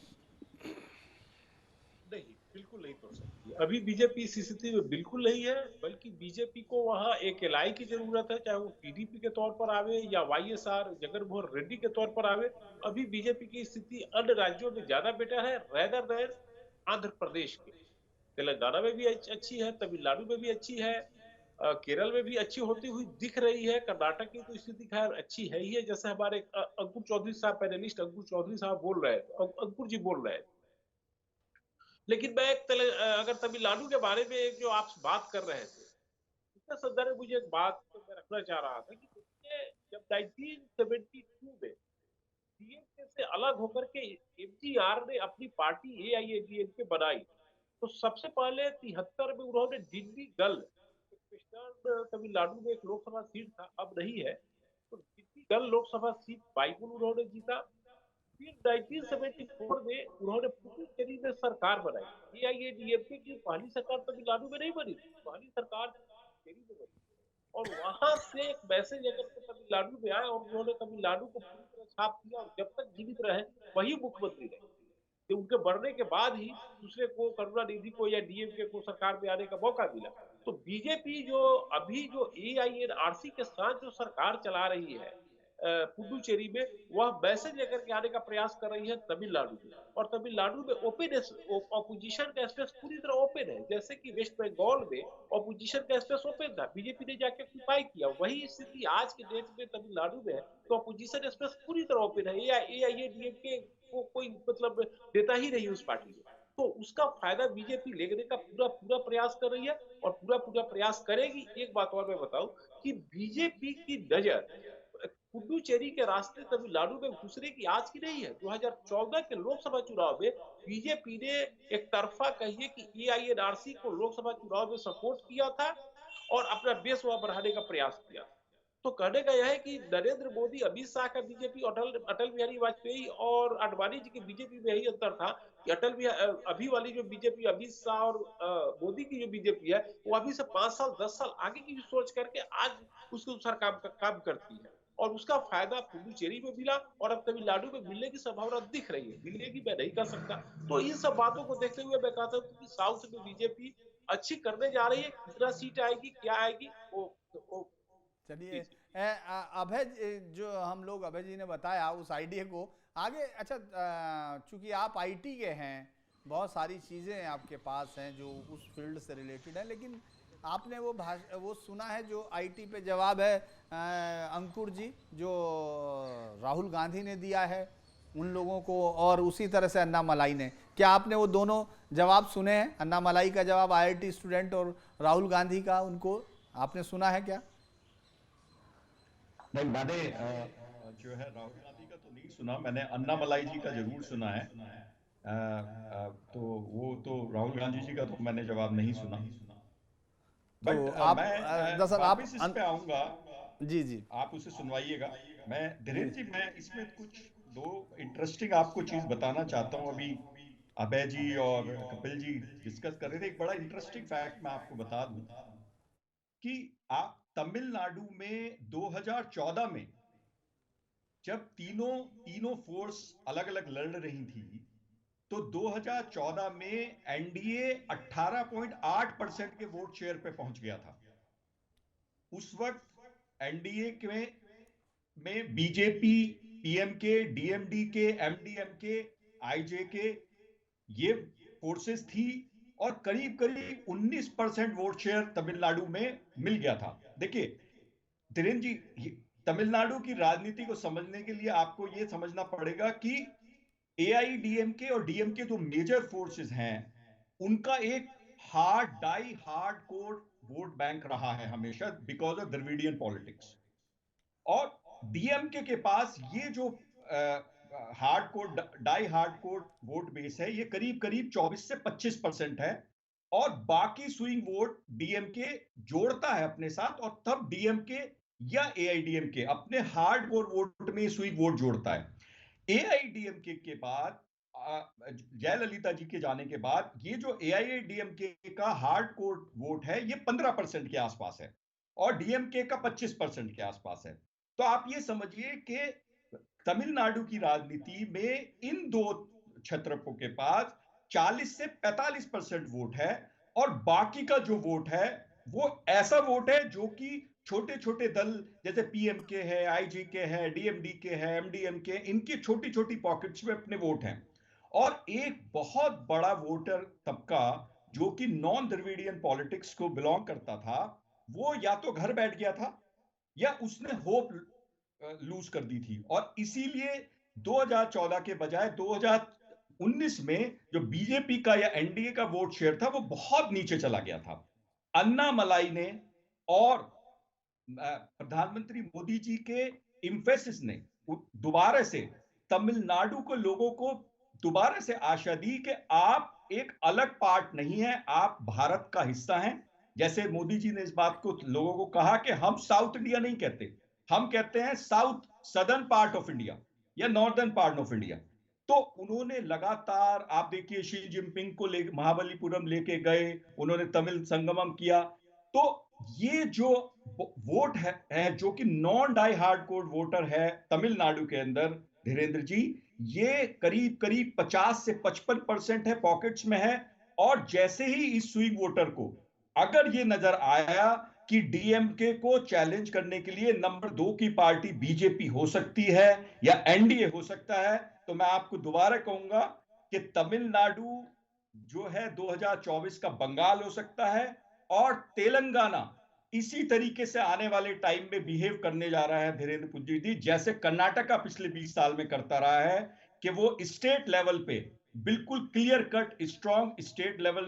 नहीं, बिल्कुल नहीं तोड़ सकती। अभी बीजेपी इस स्थिति में बिल्कुल नहीं है, बल्कि बीजेपी को वहां एक एलआई की जरूरत है, चाहे वो टीडीपी के तौर पर आवे या वाईएसआर जगनमोहन रेड्डी के तौर पर आवे। अभी बीजेपी की स्थिति अन्य राज्यों में ज्यादा बेटर है रेदर देन आंध्र प्रदेश के। तेलंगाना में भी अच्छी है, तमिलनाडु में भी अच्छी है, केरल में भी अच्छी होती हुई दिख रही है। कर्नाटक की तो स्थिति खैर अच्छी है ही है, जैसे हमारे अंकुर चौधरी साहब, पैनलिस्ट अंकुर चौधरी साहब बोल रहे हैं, अंकुर जी बोल रहे हैं। लेकिन मैं अगर तमिलनाडु के बारे में एक जो आप बात कर रहे थे, इसके संदर्भ में मुझे एक बात तो मैं रखना चाह रहा था कि देखिए, जब 1972 में डीएमके से अलग होकर के एमजीआर ने अपनी पार्टी एआईएडीएमके बनाई, तो सबसे पहले 73 में उन्होंने डिंडीगल, वेस्टर्न तमिलनाडु में एक लोकसभा सीट था, अब नहीं है, तो डिंडीगल लोकसभा सीट बाइकुल उन्होंने जीता। फिर 1974 में उन्होंने पुडुचेरी में सरकार बनाई। एआईएडीएमके की पहली सरकार तमिलनाडु में नहीं बनी थी, पहली सरकार पुडुचेरी में बनी, और वहां से एक मैसेज लेकर के तमिलनाडु में आए और उन्होंने तमिलनाडु को पूरी तरह छाप दिया, और जब तक जीवित रहे वही मुख्यमंत्री रहे। तो उनके बढ़ने के बाद ही दूसरे को, करुणानिधि को या डीएमके को सरकार में आने का मौका मिला। तो बीजेपी जो अभी जो एआईएनआरसी के साथ जो सरकार चला रही है पुडुचेरी में, वह मैसेज लेकर के आने का प्रयास कर रही है तमिलनाडु में। और तमिलनाडु में ओपन ऑपोजिशन का स्पेस पूरी तरह ओपन है, जैसे कि वेस्ट बंगाल में ऑपोजिशन का स्पेस ओपन था, बीजेपी ने जाके ऑक्यूपाई किया। वही स्थिति आज के डेट में तमिलनाडु में है, तो ऑपोजिशन स्पेस पूरी तरह ओपन है। एआईएडीएमके को कोई मतलब देता ही नहीं उस पार्टी को, तो उसका फायदा बीजेपी लेने का पूरा पूरा प्रयास कर रही है और पूरा पूरा प्रयास करेगी। एक बात और मैं बताऊं कि बीजेपी की नजर पुडुचेरी के रास्ते तमिलनाडु में घुसने की आज की नहीं है। 2014 के लोकसभा चुनाव में बीजेपी ने एक तरफा कहिए कि एआईएनआरसी को लोकसभा चुनाव में सपोर्ट किया था और अपना बेस वहां बढ़ाने का प्रयास किया। तो कहने का यह है कि नरेंद्र मोदी, अमित शाह का बीजेपी, अटल बिहारी वाजपेयी और आडवाणी जी की बीजेपी में यही अंतर था कि अभी वाली जो बीजेपी, अमित शाह और मोदी की जो बीजेपी है, वो अभी से 5 साल 10 साल आगे की सोच करके आज उसके अनुसार काम करती है, और उसका फायदा पुडुचेरी में मिला और अब तमिलनाडु में मिलने की संभावना दिख रही है। मिलेगी मैं नहीं कर सकता। तो इन सब बातों को देखते हुए मैं कहता हूँ कि साउथ में बीजेपी अच्छी करने जा रही है। कितना सीट आएगी, क्या आएगी, वो चलिए, अभय जो हम लोग अभय जी ने बताया उस आइडिया को आगे। अच्छा, चूंकि आप आईटी के हैं, बहुत सारी चीज़ें आपके पास हैं जो उस फील्ड से रिलेटेड है, लेकिन आपने वो सुना है जो आईटी पे जवाब है अंकुर जी, जो राहुल गांधी ने दिया है उन लोगों को, और उसी तरह से अन्ना मलाई ने, क्या आपने वो दोनों जवाब सुने हैं? अन्ना मलाई का जवाब आईआईटी स्टूडेंट और राहुल गांधी का, उनको आपने सुना है क्या? नहीं, मैंने जो है राहुल गांधी का तो नहीं सुना, मैंने अन्ना मलाई जी का जरूर सुना है। तो वो तो राहुल गांधी जी का तो मैंने जवाब नहीं सुना। तो बट आप मैं दरअसल आप वापस इस पे आऊंगा, जी जी आप उसे सुनवाइएगा। मैं धीरेन्द्र जी, मैं इसमें कुछ दो इंटरेस्टिंग आपको चीज बताना चाहता हूँ। अभी अभय जी और कपिल जी डिस्कस कर रहे थे, एक बड़ा इंटरेस्टिंग फैक्ट मैं आपको बता दूं कि आप तमिलनाडु में 2014 में जब तीनों फोर्स अलग अलग लड़ रही थी, तो 2014 में एनडीए 18.8% के वोट शेयर पे पहुंच गया था। उस वक्त एनडीए में बीजेपी, पीएमके, डीएमडीके, एमडीएमके, आईजेके, ये फोर्सेस थी, और करीब करीब 19% वोट शेयर तमिलनाडु में मिल गया था। देखिए धीरेन्द्र जी, तमिलनाडु की राजनीति को समझने के लिए आपको यह समझना पड़ेगा कि एआईडीएमके और डीएमके जो मेजर फोर्सेस हैं, उनका एक die hard core vote bank रहा है हमेशा, बिकॉज ऑफ द्रविडियन पॉलिटिक्स। और डीएमके के पास ये जो hard core die hard core vote base है, ये करीब करीब 24 से 25% है, और बाकी स्विंग वोट डीएमके जोड़ता है अपने साथ, और तब डीएमके या एआईडीएमके अपने हार्ड कोर वोट में स्विंग वोट जोड़ता है। एआईडीएमके के बाद जयललिता जी के जाने के बाद ये जो एआईडीएमके का हार्ड कोर वोट है ये 15% के आसपास है, और डीएमके का 25% के आसपास है। तो आप ये समझिए कि तमिलनाडु की राजनीति में इन दो क्षेत्रों के पास 40 से 45% वोट है, और बाकी का जो वोट है वो ऐसा वोट है जो कि छोटे छोटे दल जैसे पीएमके है, आईजीके है, डीएमडीके है, एमडीएमके, इनकी छोटी छोटी पॉकेट्स में अपने वोट हैं। और एक बहुत बड़ा वोटर तबका जो कि नॉन द्रविडियन पॉलिटिक्स को बिलोंग करता था, वो या तो घर बैठ गया था या उसने होप लूज कर दी थी, और इसीलिए 2014 के बजाय 2019 में जो बीजेपी का या एनडीए का वोट शेयर था वो बहुत नीचे चला गया था। अन्नामलाई ने और प्रधानमंत्री मोदी जी के इम्फेसिस ने दोबारा से तमिलनाडु को लोगों को दोबारा से आशा दी कि आप एक अलग पार्ट नहीं है, आप भारत का हिस्सा हैं। जैसे मोदी जी ने इस बात को लोगों को कहा कि हम साउथ इंडिया नहीं कहते, हम कहते हैं south southern part of India या नॉर्दर्न पार्ट ऑफ इंडिया। तो उन्होंने लगातार, आप देखिए शी जिनपिंग को महाबलीपुरम लेके गए, उन्होंने तमिल संगमम किया। तो ये जो वोट है जो कि non die hard core voter है तमिलनाडु के अंदर, धीरेन्द्र जी, ये करीब करीब 50 से 55% है, पॉकेट्स में है। और जैसे ही इस स्विंग वोटर को अगर ये नजर आया कि डीएमके को चैलेंज करने के लिए नंबर 2 की पार्टी बीजेपी हो सकती है या एनडीए हो सकता है, तो मैं आपको दोबारा कहूंगा कि तमिलनाडु जो है 2024 का बंगाल हो सकता है, और तेलंगाना इसी तरीके से आने वाले टाइम में बिहेव करने जा रहा है धीरेन्द्र पुंजी जी, जैसे कर्नाटका पिछले 20 साल में करता रहा है, कि वो स्टेट लेवल पे बिल्कुल clear cut strong state level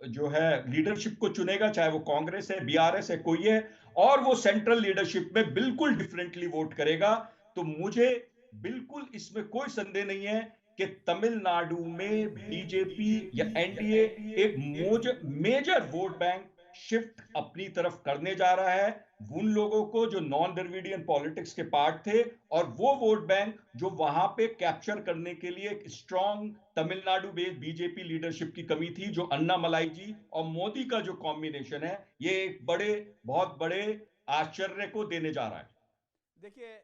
जो है लीडरशिप को चुनेगा, चाहे वो कांग्रेस है, बीआरएस है, कोई है, और वो सेंट्रल लीडरशिप में बिल्कुल डिफरेंटली वोट करेगा। तो मुझे बिल्कुल इसमें कोई संदेह नहीं है कि तमिलनाडु में बीजेपी या एनडीए एक मेजर वोट बैंक शिफ्ट अपनी तरफ करने जा रहा है, उन लोगों को जो नॉन द्रविडियन पॉलिटिक्स के पार्ट थे, और वो वोट बैंक जो वहां पे कैप्चर करने के लिए एक strong Tamil Nadu based BJP leadership की कमी थी, जो अन्नामलाई जी और मोदी का जो कॉम्बिनेशन है, ये एक बहुत बड़े आश्चर्य को देने जा रहा है। देखिए,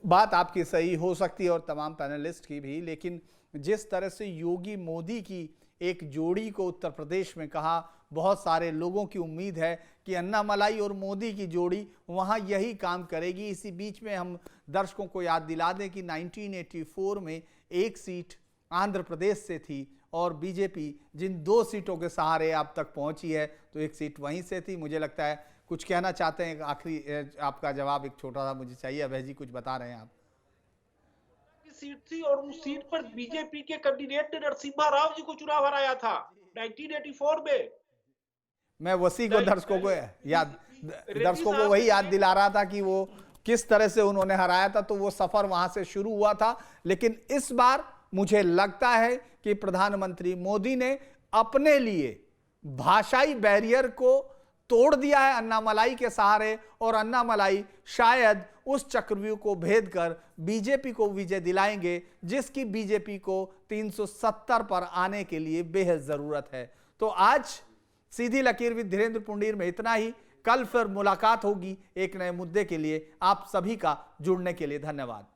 बात आपकी सही हो सकती है और तमाम पैनलिस्ट की भी, लेकिन जिस तरह से योगी मोदी की एक जोड़ी को उत्तर प्रदेश में कहा, बहुत सारे लोगों की उम्मीद है कि अन्नामलाई और मोदी की जोड़ी वहां यही काम करेगी। इसी बीच में हम दर्शकों को याद दिला दें कि 1984 में एक सीट आंध्र प्रदेश से थी, और बीजेपी जिन 2 सीटों के सहारे अब तक पहुंची है, तो एक सीट वहीं से थी। मुझे लगता है कुछ कहना चाहते हैं, आखिरी आपका जवाब एक छोटा सा मुझे चाहिए। अभय जी कुछ बता रहे हैं आप। सीट थी और उस सीट पर बीजेपी के कैंडिडेट ने नरसिम्हा राव जी को चुनाव हराया था 1984 में। मैं वसी को दर्शकों को वही याद दिला रहा था कि वो किस तरह से उन्होंने हराया था, तो वो सफर वहां से शुरू हुआ था। लेकिन इस बार मुझे लगता है कि प्रधानमंत्री मोदी ने अपने लिए भाषाई बैरियर को तोड़ दिया है अन्नामलाई के सहारे, और अन्नामलाई शायद उस चक्रव्यूह को भेद कर बीजेपी को विजय दिलाएंगे, जिसकी बीजेपी को 370 पर आने के लिए बेहद जरूरत है। तो आज सीधी लकीर विद धीरेन्द्र पुंडीर में इतना ही। कल फिर मुलाकात होगी एक नए मुद्दे के लिए। आप सभी का जुड़ने के लिए धन्यवाद।